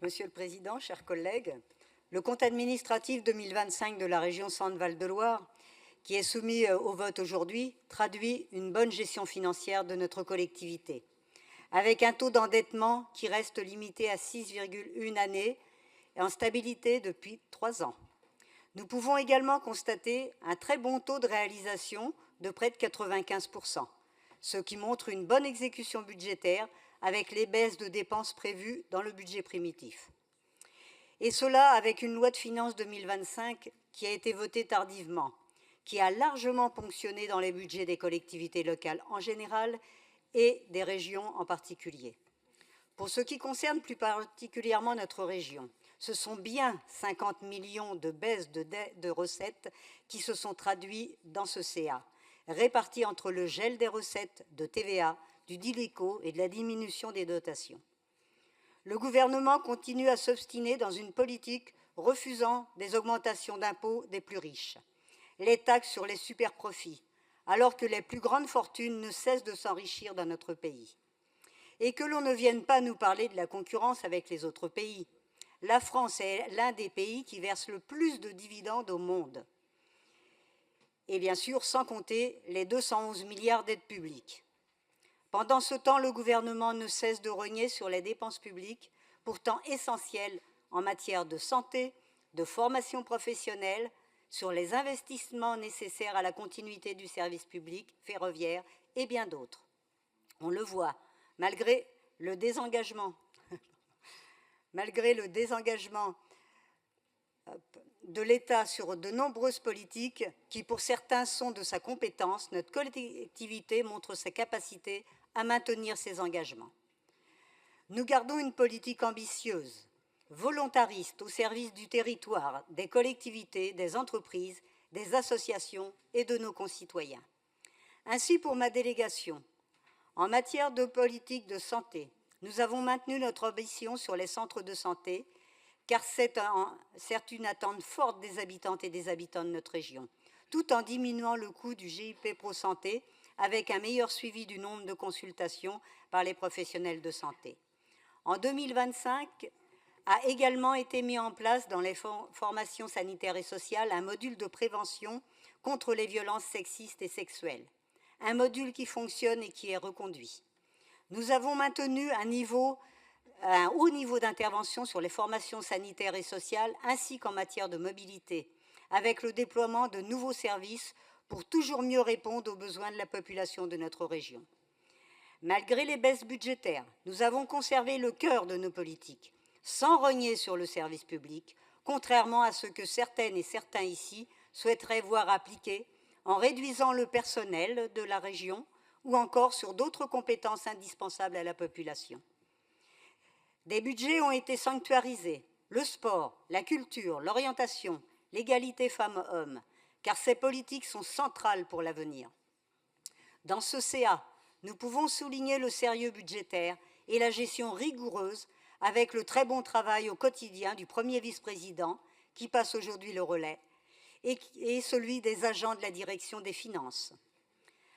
Monsieur le Président, chers collègues, le compte administratif 2025 de la région Centre-Val de Loire, qui est soumis au vote aujourd'hui, traduit une bonne gestion financière de notre collectivité, avec un taux d'endettement qui reste limité à 6,1 années et en stabilité depuis 3 ans. Nous pouvons également constater un très bon taux de réalisation de près de 95%, ce qui montre une bonne exécution budgétaire avec les baisses de dépenses prévues dans le budget primitif. Et cela avec une loi de finances 2025 qui a été votée tardivement, qui a largement ponctionné dans les budgets des collectivités locales en général et des régions en particulier. Pour ce qui concerne plus particulièrement notre région, ce sont bien 50 millions de baisses de recettes qui se sont traduits dans ce CA, répartis entre le gel des recettes de TVA, du DILICO et de la diminution des dotations. Le gouvernement continue à s'obstiner dans une politique refusant des augmentations d'impôts des plus riches, les taxes sur les superprofits, alors que les plus grandes fortunes ne cessent de s'enrichir dans notre pays. Et que l'on ne vienne pas nous parler de la concurrence avec les autres pays. La France est l'un des pays qui verse le plus de dividendes au monde. Et bien sûr, sans compter les 211 milliards d'aides publiques. Pendant ce temps, le gouvernement ne cesse de rogner sur les dépenses publiques, pourtant essentielles en matière de santé, de formation professionnelle, sur les investissements nécessaires à la continuité du service public ferroviaire et bien d'autres. On le voit, malgré le désengagement de l'État sur de nombreuses politiques qui, pour certains, sont de sa compétence, notre collectivité montre sa capacité à maintenir ses engagements. Nous gardons une politique ambitieuse, volontariste au service du territoire, des collectivités, des entreprises, des associations et de nos concitoyens. Ainsi, pour ma délégation, en matière de politique de santé, nous avons maintenu notre ambition sur les centres de santé, car c'est une attente forte des habitantes et des habitants de notre région, tout en diminuant le coût du GIP Pro Santé, avec un meilleur suivi du nombre de consultations par les professionnels de santé. En 2025, a également été mis en place dans les formations sanitaires et sociales un module de prévention contre les violences sexistes et sexuelles, un module qui fonctionne et qui est reconduit. Nous avons maintenu un haut niveau d'intervention sur les formations sanitaires et sociales, ainsi qu'en matière de mobilité, avec le déploiement de nouveaux services pour toujours mieux répondre aux besoins de la population de notre région. Malgré les baisses budgétaires, nous avons conservé le cœur de nos politiques, sans rogner sur le service public, contrairement à ce que certaines et certains ici souhaiteraient voir appliquer en réduisant le personnel de la région ou encore sur d'autres compétences indispensables à la population. Des budgets ont été sanctuarisés, le sport, la culture, l'orientation, l'égalité femmes-hommes, car ces politiques sont centrales pour l'avenir. Dans ce CA, nous pouvons souligner le sérieux budgétaire et la gestion rigoureuse avec le très bon travail au quotidien du premier vice-président, qui passe aujourd'hui le relais, et celui des agents de la direction des finances.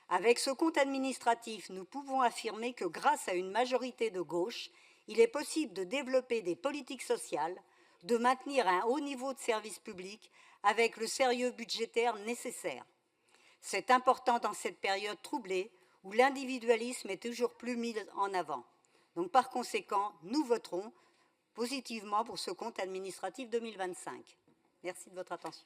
Avec ce compte administratif, nous pouvons affirmer que grâce à une majorité de gauche, il est possible de développer des politiques sociales, de maintenir un haut niveau de service public avec le sérieux budgétaire nécessaire. C'est important dans cette période troublée où l'individualisme est toujours plus mis en avant. Donc, par conséquent, nous voterons positivement pour ce compte administratif 2025. Merci de votre attention.